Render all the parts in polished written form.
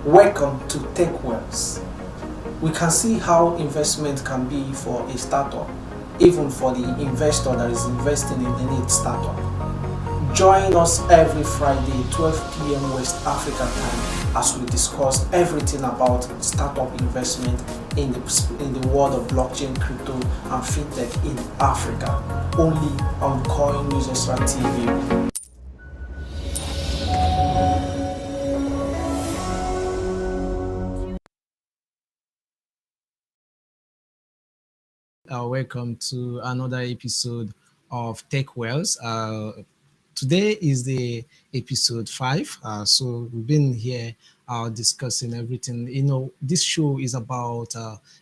Welcome to Tech Wells. We can see how investment can be for a startup, even for the investor that is investing in any startup. Join us every Friday, 12 p.m. West African time, as we discuss everything about startup investment in the world of blockchain, crypto, and fintech in Africa. Only on Coin News Extra TV. Welcome to another episode of Tech Wells. Today is the episode 5. So we've been here discussing everything. This show is about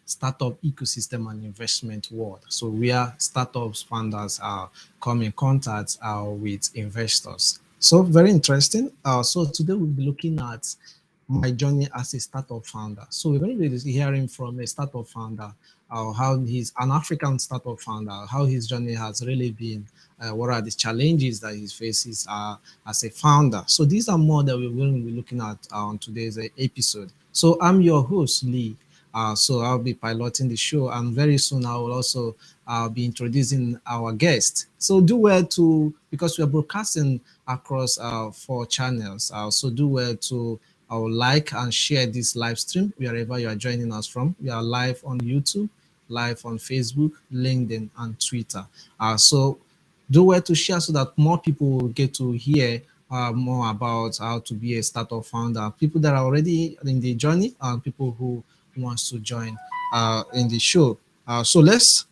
startup ecosystem and investment world. So we are startups founders come in contact with investors. So very interesting. So today we'll be looking at my journey as a startup founder. So we're going to be hearing from a startup founder, how he's an African startup founder, how his journey has really been, what are the challenges that he faces as a founder. So these are more that we're going to be looking at on today's episode. So I'm your host, Lee. So I'll be piloting the show, and very soon I will also be introducing our guest. So do well to, because we are broadcasting across 4 channels, so do well to like and share this live stream wherever you are joining us from. We are live on YouTube, live on Facebook, LinkedIn, and Twitter. So do well to share so that more people will get to hear more about how to be a startup founder. People that are already in the journey and people who wants to join in the show. So let's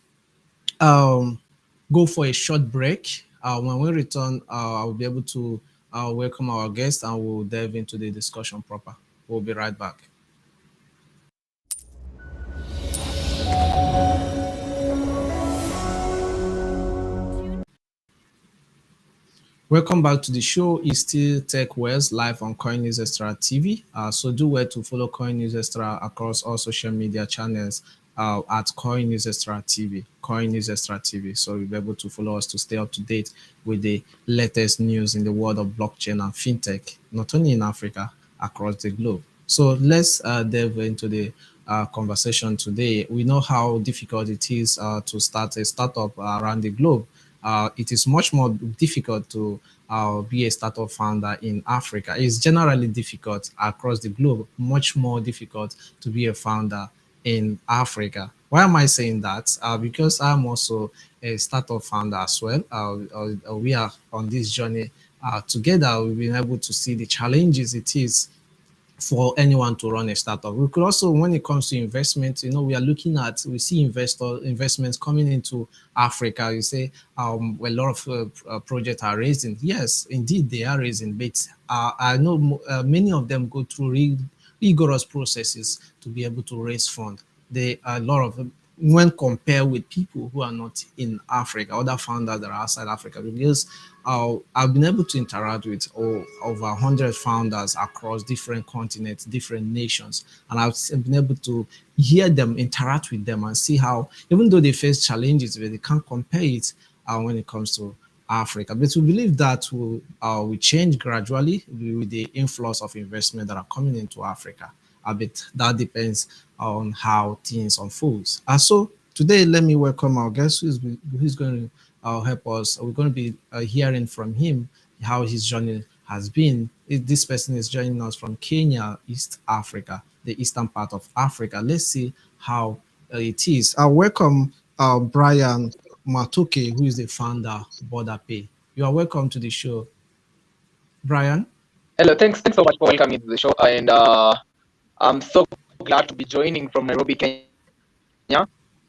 go for a short break. When we return, I'll be able to welcome our guest and we'll delve into the discussion proper. We'll be right back. Welcome back to the show. It's still Tech Wells live on Coin News Extra TV. So do well to follow Coin News Extra across all social media channels at Coin News Extra TV. Coin News Extra TV. So you'll be able to follow us to stay up to date with the latest news in the world of blockchain and fintech, not only in Africa, across the globe. So let's delve into the conversation today. We know how difficult it is to start a startup around the globe. It is much more difficult to be a startup founder in Africa. It's generally difficult across the globe, much more difficult to be a founder in Africa. Why am I saying that? Because I'm also a startup founder as well. We are on this journey together. We've been able to see the challenges it is for anyone to run a startup. We could also, when it comes to investment, we see investments coming into Africa. You say a lot of projects are raising. Yes, indeed they are raising, but I know many of them go through rigorous processes to be able to raise funds. They are a lot of, when compared with people who are not in Africa, other founders that are outside Africa, because I've been able to interact with over 100 founders across different continents, different nations, and I've been able to hear them, interact with them, and see how, even though they face challenges, they can't compare it when it comes to Africa. But we believe that will change gradually with the influx of investment that are coming into Africa. But that depends on how things unfolds. And so today, let me welcome our guest who's going to help us. We're going to be hearing from him how his journey has been. This person is joining us from Kenya, East Africa, the eastern part of Africa. Let's see how it is. Welcome, Brian Matoke, who is the founder of BorderPay. You are welcome to the show, Brian. Hello, thanks so much for welcoming me to the show, and I'm so glad to be joining from Nairobi, Kenya.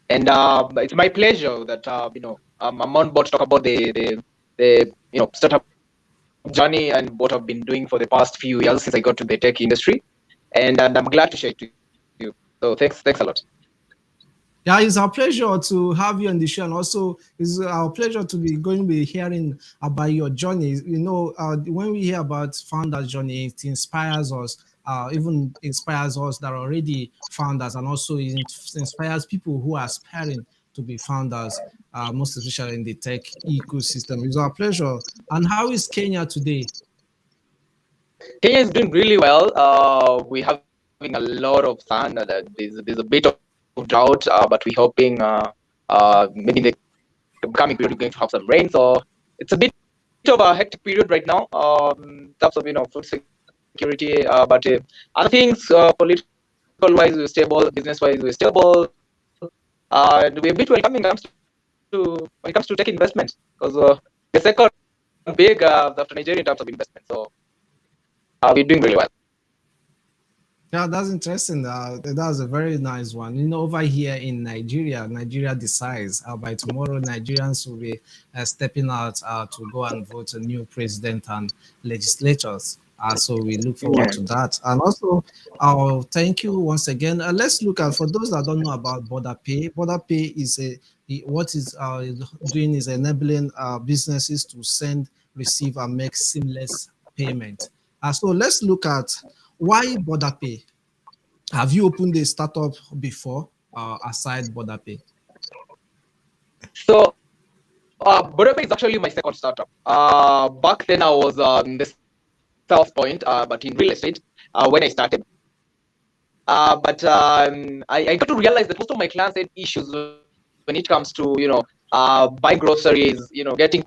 And it's my pleasure that I'm on board to talk about the startup journey and what I've been doing for the past few years since I got to the tech industry, and I'm glad to share it with you. So thanks a lot. Yeah, it's our pleasure to have you on the show, and also it's our pleasure to be going to be hearing about your journey. When we hear about founders' journey, it inspires us, even inspires us that are already founders, and also it inspires people who are aspiring to be founders, most especially in the tech ecosystem. It's our pleasure. And how is Kenya today? Kenya is doing really well. We have a lot of sun. There's a bit of drought, but we're hoping maybe in the coming period we're going to have some rain. So it's a bit of a hectic period right now, in terms of food security. But other things, political wise, we're stable. Business wise, we're stable. And we're a bit welcoming when it comes to tech investment, because the second big after Nigeria in terms of investment. So we're doing really well. Yeah, that's interesting. That's a very nice one. Over here in Nigeria, Nigeria decides by tomorrow, Nigerians will be stepping out to go and vote a new president and legislatures. So we look forward Yeah. to that. And also, thank you once again. Let's look at, for those that don't know about Border Pay. Border Pay is what is doing is enabling businesses to send, receive, and make seamless payment. So let's look at why Border Pay. Have you opened a startup before aside Border Pay? So Borderpay is actually my second startup. Back then I was in the South Point, but in real estate when I started. But I got to realize that most of my clients had issues when it comes to buying groceries, getting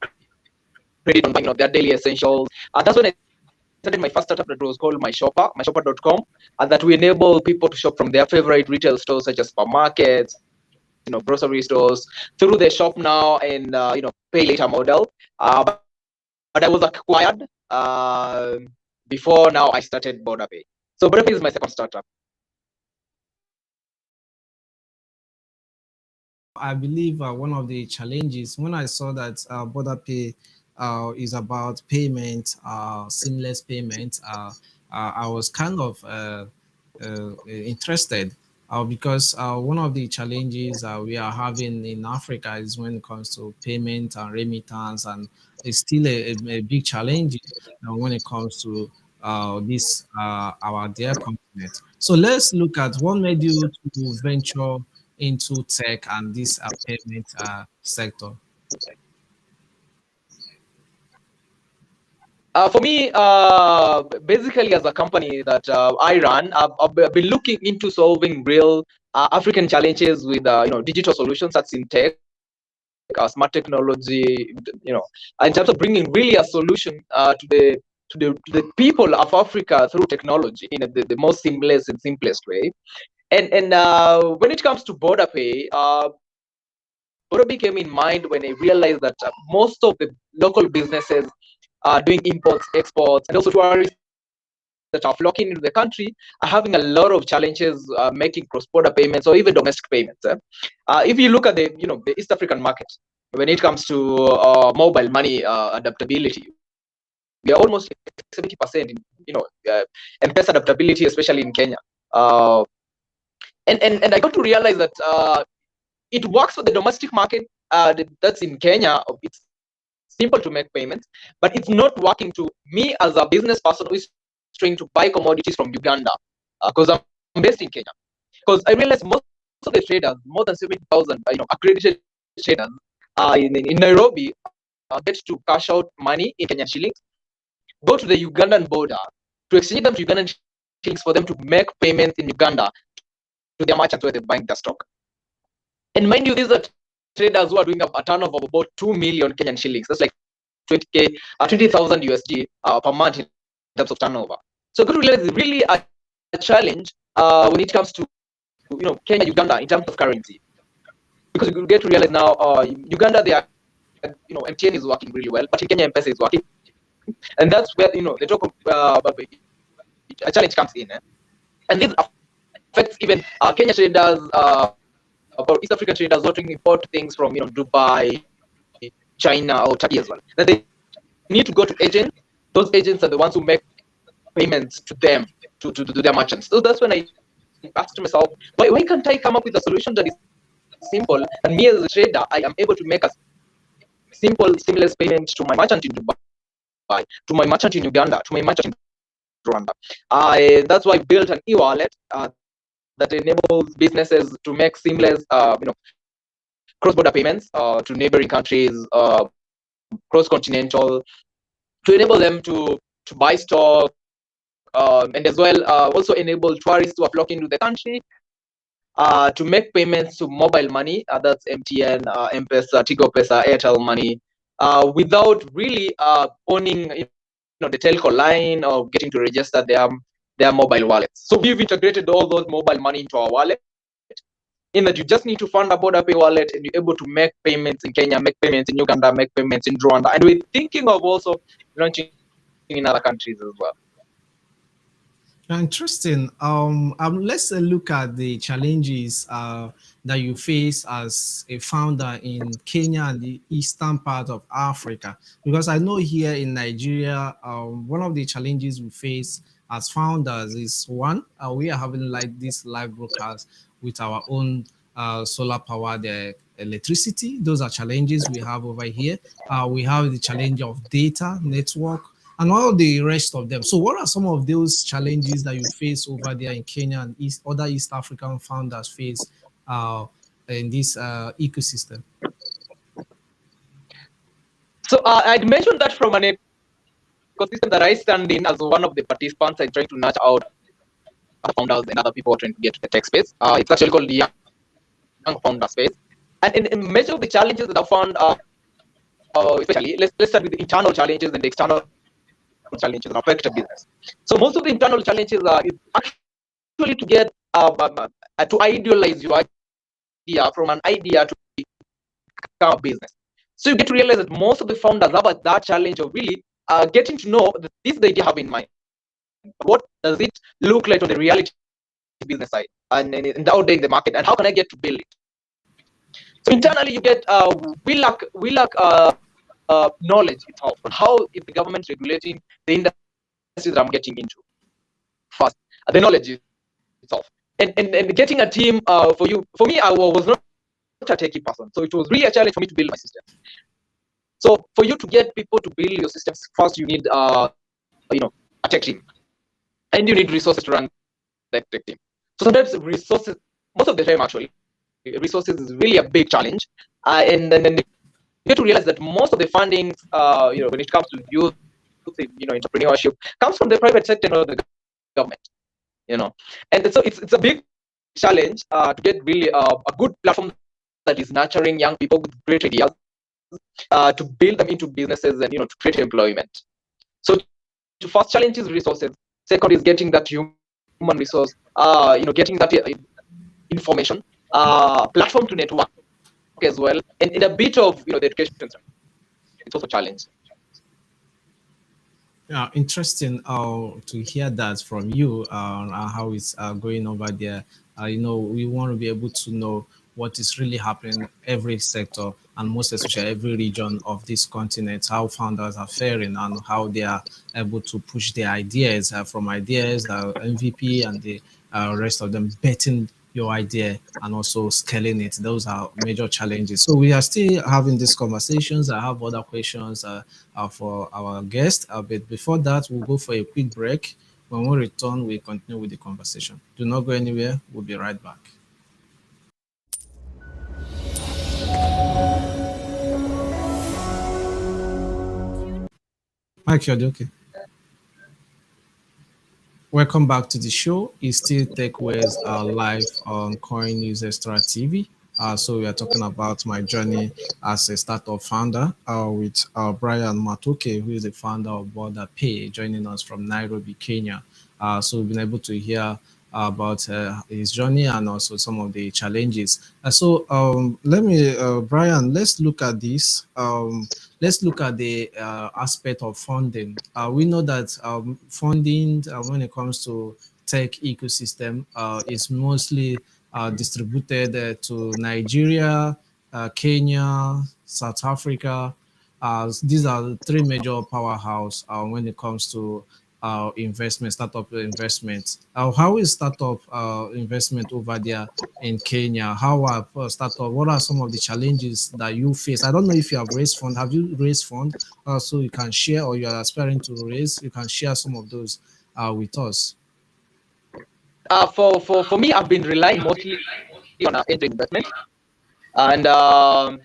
credit on buying their daily essentials. That's when I started my first startup that was called myshopper.com, and that we enable people to shop from their favorite retail stores such as supermarkets, grocery stores, through the shop now and pay later model. But I was acquired before now I started BorderPay. So BorderPay is my second startup. I believe one of the challenges when I saw that Border Pay is about payment, seamless payment, I was kind of interested because one of the challenges we are having in Africa is when it comes to payment and remittance, and it's still a big challenge when it comes to this our dear continent. So let's look at what made you to venture into tech and this payment sector. For me, basically, as a company that I run, I've been looking into solving real African challenges with digital solutions that's in tech, smart technology, in terms of bringing really a solution to the people of Africa through technology in the most seamless and simplest way. And when it comes to border pay, border came in mind when I realized that most of the local businesses are doing imports, exports, and also tourists that are flocking into the country are having a lot of challenges making cross-border payments or even domestic payments. If you look at the East African market, when it comes to mobile money adaptability, we are almost like 70% in M-Pesa adaptability, especially in Kenya. And I got to realize that it works for the domestic market that's in Kenya. It's simple to make payments, but it's not working to me as a business person who is trying to buy commodities from Uganda because I'm based in Kenya. Because I realized most of the traders, more than 70,000, accredited traders in Nairobi, get to cash out money in Kenyan shillings, go to the Ugandan border to exchange them to Ugandan shillings for them to make payments in Uganda to their merchants where they're buying their stock. And mind you, these are traders who are doing a turnover of about 2 million Kenyan shillings. That's like 20k, 20,000 USD per month in terms of turnover. So good to realize it's really a challenge when it comes to Kenya, Uganda in terms of currency, because you get to realize now Uganda, they are MTN is working really well, but in Kenya M-Pesa is working, and that's where the talk of a challenge comes in, and this affects even Kenya traders. About East African traders wanting to import things from Dubai, China, or Turkey as well. That they need to go to agents. Those agents are the ones who make payments to them, to their merchants. So that's when I asked myself, why can't I come up with a solution that is simple, and me as a trader, I am able to make a simple, seamless payment to my merchant in Dubai, to my merchant in Uganda, to my merchant in Rwanda. That's why I built an e-wallet that enables businesses to make seamless, cross-border payments to neighboring countries, cross-continental, to enable them to buy stock, and as well also enable tourists who are flocking to the country to make payments to mobile money. That's MTN, M-Pesa, Tigo Pesa, Airtel Money, without really owning the telco line or getting to register their mobile wallets. So we've integrated all those mobile money into our wallet, in that you just need to fund a border pay wallet and you're able to make payments in Kenya, make payments in Uganda, make payments in Rwanda, and we're thinking of also launching in other countries as well. Interesting. Let's look at the challenges that you face as a founder in Kenya and the eastern part of Africa. Because I know here in Nigeria, one of the challenges we face as founders is one, we are having like this live broadcast with our own solar powered electricity. Those are challenges we have over here. We have the challenge of data network and all the rest of them. So, what are some of those challenges that you face over there in Kenya and other East African founders face uh, in this ecosystem? So I'd mentioned that from an ecosystem that I stand in as one of the participants and trying to nurture out other founders and other people trying to get to the tech space. It's actually called the Young Founder Space. And in many of the challenges that I found, especially, let's start with the internal challenges and the external challenges that affect a business. So most of the internal challenges is actually to get to idealize your idea from an idea to become a business. So you get to realize that most of the founders have that challenge of really getting to know that this is the idea I have in mind. What does it look like on the reality business side and out there in the market, and how can I get to build it? So internally, you get we lack knowledge itself on how is the government regulating the industries that I'm getting into. First, the knowledge itself, and getting a team for me, I was not a techie person, so it was really a challenge for me to build my system. So for you to get people to build your systems, first you need a tech team, and you need resources to run that tech team. So sometimes resources, most of the time actually, resources is really a big challenge, and then you get to realize that most of the fundings, when it comes to youth, entrepreneurship, comes from the private sector, not the government. And so it's a big challenge to get really a good platform that is nurturing young people with great ideas, to build them into businesses and to create employment. So first challenge is resources. Second is getting that human resource, getting that information, platform to network as well, and a bit of the education system. It's also a challenge. Yeah, interesting to hear that from you how it's going over there. We want to be able to know what is really happening every sector and most especially every region of this continent, how founders are faring and how they are able to push their ideas from ideas, MVP and the rest of them betting your idea and also scaling it. Those are major challenges. So we are still having these conversations. I have other questions for our guest. But before that, we'll go for a quick break. When we return, we continue with the conversation. Do not go anywhere. We'll be right back. Mike, you're okay. Welcome back to the show. It's still TechWays live on Coin News Extra TV. So we are talking about my journey as a startup founder with Brian Matoke, who is the founder of Border Pay, joining us from Nairobi, Kenya. So we've been able to hear about his journey and also some of the challenges. Let me, Brian, let's look at this. Let's look at the aspect of funding. We know that funding, when it comes to tech ecosystem, is mostly distributed to Nigeria, Kenya, South Africa. These are the three major powerhouse when it comes to investment, startup investment. How is startup investment over there in Kenya? How are startup? What are some of the challenges that you face? I don't know if you have raised fund. Have you raised fund? So you can share, or you are aspiring to raise. You can share some of those with us. For me, I've been relying mostly on angel investment, and I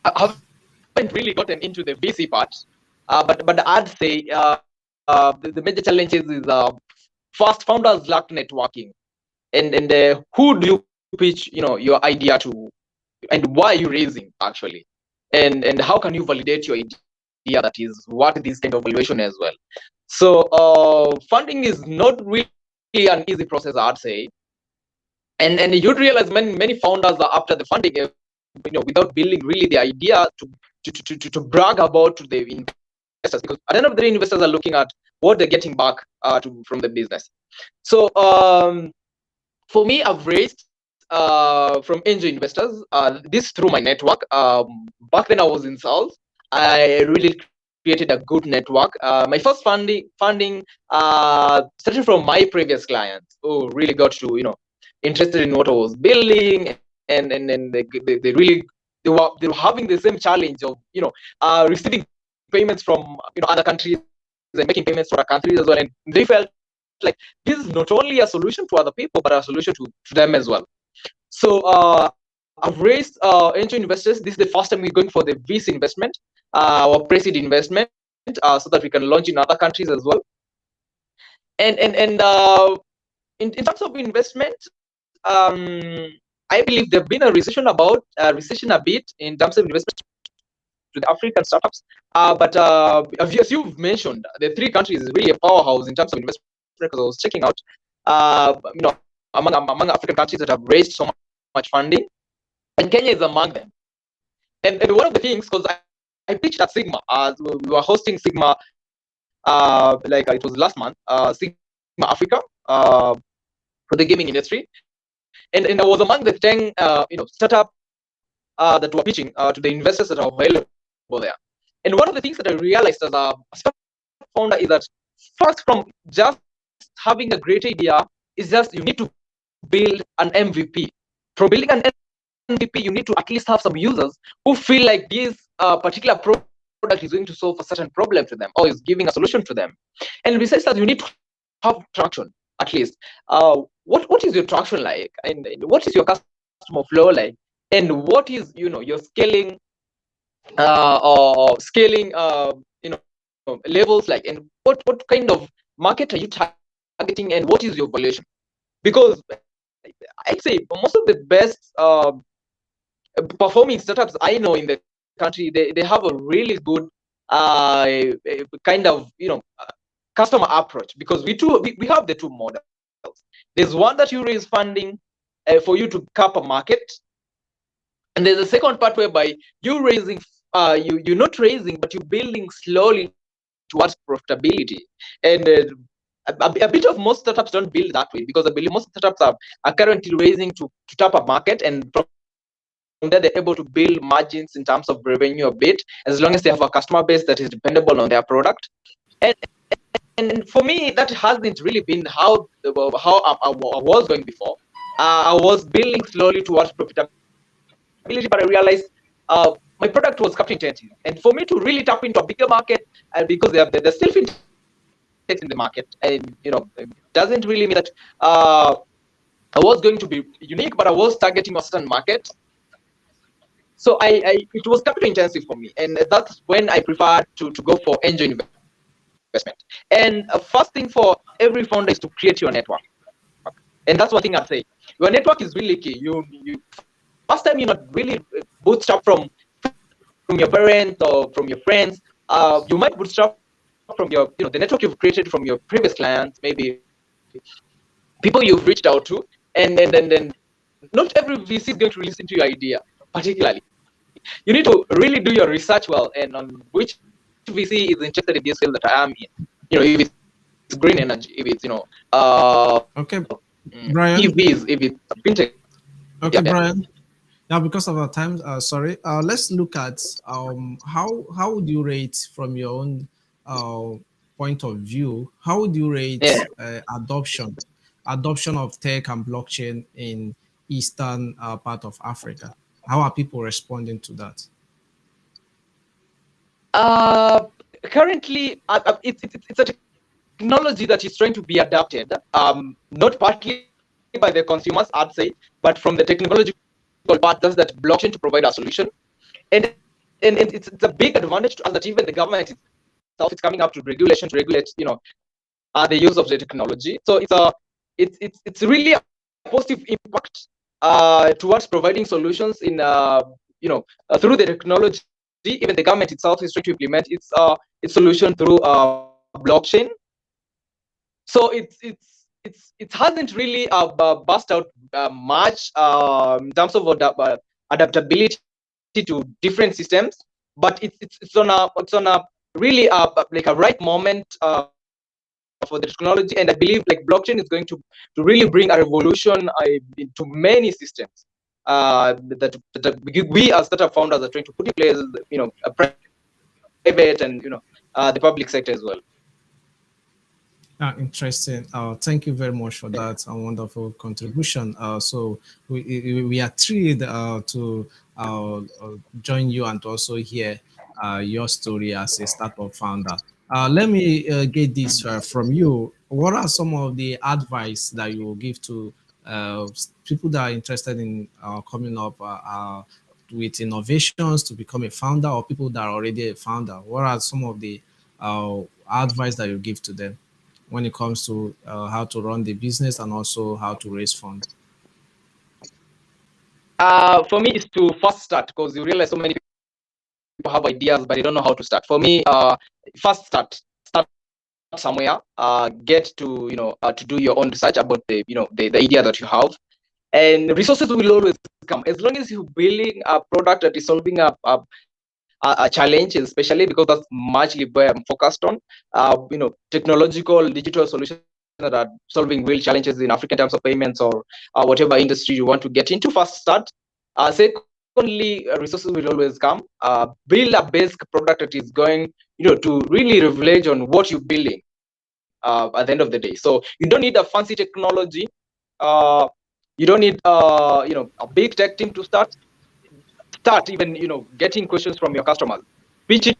haven't really gotten into the VC part. But I'd say the major challenges is first, founders lack networking, and who do you pitch your idea to, and why are you raising actually, and how can you validate your idea? That is what this kind of valuation as well. So funding is not really an easy process, I'd say. And you'd realize many founders are after the funding, without building really the idea to brag about to the investors, because at the end of the day, investors are looking at what they're getting back from the business. So for me, I've raised from angel investors, this through my network. Back then I was in sales. I really created a good network. My first funding started from my previous clients who really got to interested in what I was building, and they really they were having the same challenge of receiving payments from other countries and making payments to other countries as well, and they felt like this is not only a solution to other people but a solution to them as well. So I've raised angel investors. This is the first time we're going for the VC investment, or pre-seed investment, so that we can launch in other countries as well. And in terms of investment, I believe there've been a recession a bit in terms of investment to the African startups. But as you've mentioned, the three countries is really a powerhouse in terms of investment, because I was checking out, among African countries that have raised so much funding, and Kenya is among them. And one of the things, because I pitched at Sigma, we were hosting Sigma, like it was last month, Sigma Africa, for the gaming industry, and I was among the 10 startup that were pitching to the investors that are available there. And one of the things that I realized as a startup founder is that first, from just having a great idea, is just you need to build an MVP. From building an MVP, you need to at least have some users who feel like this particular product is going to solve a certain problem to them, or is giving a solution to them. And besides that, you need to have traction at least. What is your traction like, and what is your customer flow like, and what is your scaling levels like, and what kind of market are you targeting, and what is your valuation? Because I'd say most of the best performing startups I know in the country, they have a really good kind of customer approach, because we have the two models. There's one that you raise funding for you to cap a market, and there's a second part whereby you're not raising, but you're building slowly towards profitability. And a bit of most startups don't build that way, because I believe most startups are currently raising to tap a market, and from there they're able to build margins in terms of revenue a bit, as long as they have a customer base that is dependable on their product. And and for me, that hasn't really been how I was going before. I was building slowly towards profitability, but I realized my product was capital intensive, and for me to really tap into a bigger market, because there's still fintechs in the market, and it doesn't really mean that I was going to be unique, but I was targeting a certain market. So it was capital intensive for me, and that's when I preferred to go for angel investment. And first thing for every founder is to create your network. And that's one thing I'd say. Your network is really key. You first time you're not really bootstrap from your parents or from your friends. You might bootstrap from your the network you've created from your previous clients, maybe people you've reached out to, and not every VC is going to listen to your idea particularly. You need to really do your research well, and on which VC is interested in this field that I am in. If it's green energy, if it's Okay, EVs, Brian. if it's fintech. Okay, Yeah. Brian. Now, because of our time, sorry. Let's look at how would you rate from your own uh, point of view? How would you rate Yeah. adoption of tech and blockchain in eastern part of Africa? How are people responding to that? Currently, it's a technology that is trying to be adapted, not partly by the consumers, I'd say, but from the technological part, just that blockchain to provide a solution. And it's a big advantage to us that even the government is it's coming up to regulation to regulate, the use of the technology. So it's really a positive impact towards providing solutions in through the technology. Even the government itself is trying to implement its solution through blockchain. So it hasn't really burst out much in terms of adaptability to different systems, but it's on a really like a right moment for the technology. And I believe like blockchain is going to really bring a revolution into many systems that we as startup founders are trying to put in place, a private and the public sector as well. Interesting. Thank you very much for that wonderful contribution. So we are thrilled to join you and also hear your story as a startup founder. Let me get this from you. What are some of the advice that you will give to people that are interested in coming up with innovations to become a founder, or people that are already a founder? What are some of the advice that you give to them when it comes to how to run the business and also how to raise funds? For me, it's to first start, because you realize so many people have ideas but they don't know how to start. For me, first start somewhere, get to to do your own research about the idea that you have, and resources will always come as long as you're building a product that is solving a challenge, especially because that's muchly where I'm focused on. Technological digital solutions that are solving real challenges in African terms of payments, or whatever industry you want to get into. First start. Secondly, resources will always come. Build a basic product that is going to really leverage on what you're building at the end of the day. So you don't need a fancy technology. uh, you don't need a big tech team to start even getting questions from your customers, pitch it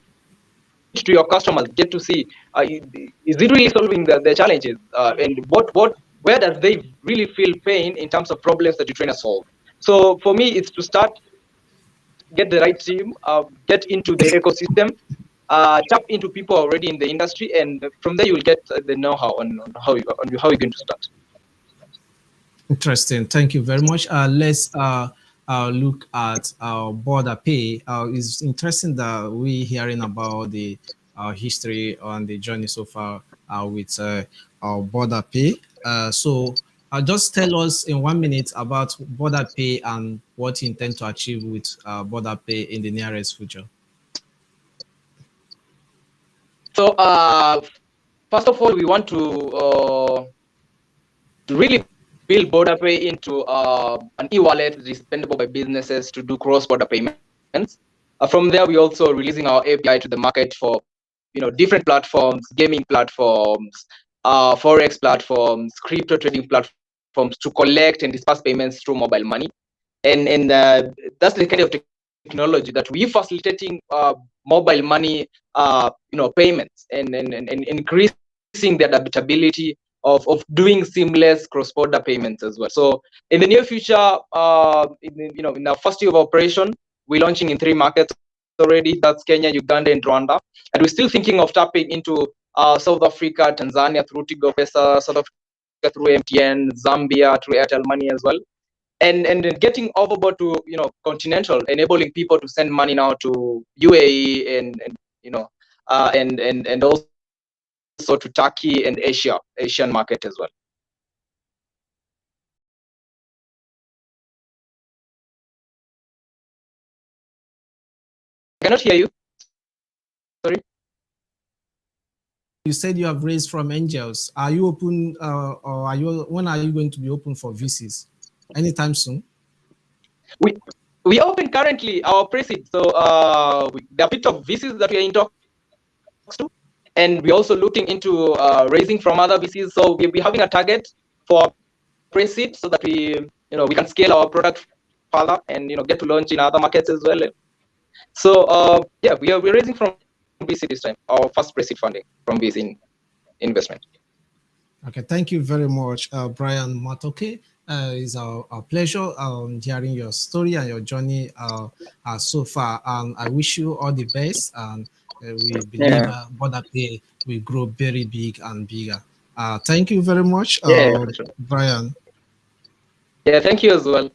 to your customers, get to see is it really solving the challenges, and where does they really feel pain in terms of problems that you're trying to solve. So for me, it's to start, get the right team, get into the ecosystem, tap into people already in the industry, and from there you'll get the know-how on how you're going to start. Interesting. Thank you very much. Let's look at border pay. It's interesting that we're hearing about the history and the journey so far with border pay. So just tell us in 1 minute about border pay and what you intend to achieve with border pay in the nearest future. So first of all, we want to really build border pay into an e-wallet that is dependable by businesses to do cross-border payments. From there, we also releasing our API to the market for different platforms, gaming platforms, forex platforms, crypto trading platforms, to collect and disperse payments through mobile money. And that's the kind of technology that we facilitating mobile money payments, and increasing the adaptability of doing seamless cross-border payments as well. So in the near future, in our first year of operation, we're launching in 3 markets already. That's Kenya, Uganda, and Rwanda. And we're still thinking of tapping into South Africa, Tanzania through Tigo Pesa, South Africa through MTN, Zambia through Airtel Money as well. And getting overboard to continental, enabling people to send money now to UAE, and also to Turkey and Asian market as well. I cannot hear you, sorry. You said you have raised from angels. Are you open, or are you? When are you going to be open for VCs? Anytime soon? We open currently our pre-seed. So there are a bit of VCs that we are in talks to, and we're also looking into raising from other VCs. So we'll be having a target for pre-seed, so that we can scale our product further, and get to launch in other markets as well. So yeah, we're raising from VC this time, our first pre-seed funding from VC investment. Okay, thank you very much, Brian Matoke. It's a pleasure hearing your story and your journey so far. And I wish you all the best. And We believe Yeah, Border Pay will grow very big and bigger. Thank you very much, yeah, for sure. Brian. Yeah, thank you as well.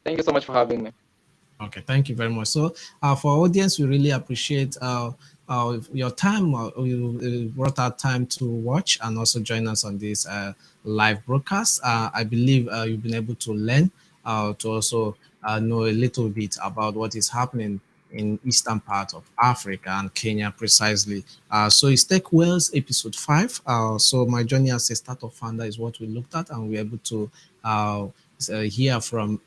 Thank you so much for having me. Okay, thank you very much. So, for our audience, we really appreciate your time. You brought out time to watch and also join us on this live broadcast. I believe you've been able to learn, to also know a little bit about what is happening in eastern part of Africa and Kenya precisely. So it's Tech Wells episode 5. So my journey as a startup founder is what we looked at, and we're able to uh, hear from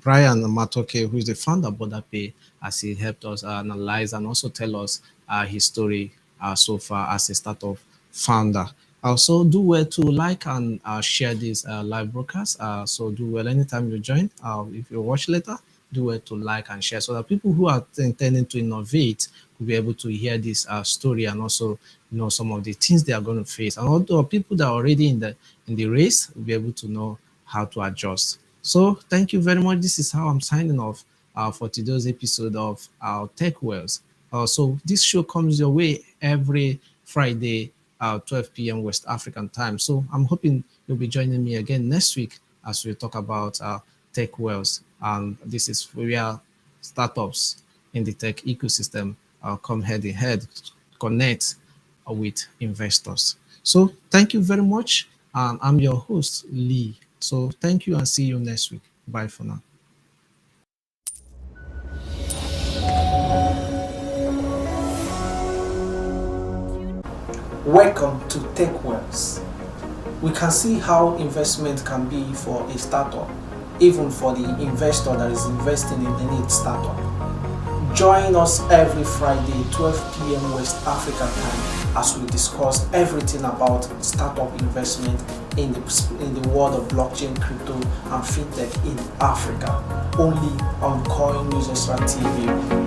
Brian Matoke, who is the founder of BorderPay, as he helped us analyze and also tell us his story so far as a startup founder. Also, do well to like and share this live broadcast. So do well anytime you join. If you watch later, do well to like and share so that people who are intending to innovate will be able to hear this story and also know some of the things they are going to face. And although people that are already in the race will be able to know how to adjust. So thank you very much. This is how I'm signing off for today's episode of Tech Wells. So this show comes your way every Friday, 12 p.m. West African time. So I'm hoping you'll be joining me again next week as we talk about Tech Wells. And this is where startups in the tech ecosystem come head in head, connect with investors. So thank you very much. And I'm your host, Lee. So thank you and see you next week. Bye for now. Welcome to TechWells. We can see how investment can be for a startup, even for the investor that is investing in any startup. Join us every Friday, 12 p.m. West African time, as we discuss everything about startup investment in the world of blockchain, crypto, and fintech in Africa. Only on Coin News Extra TV.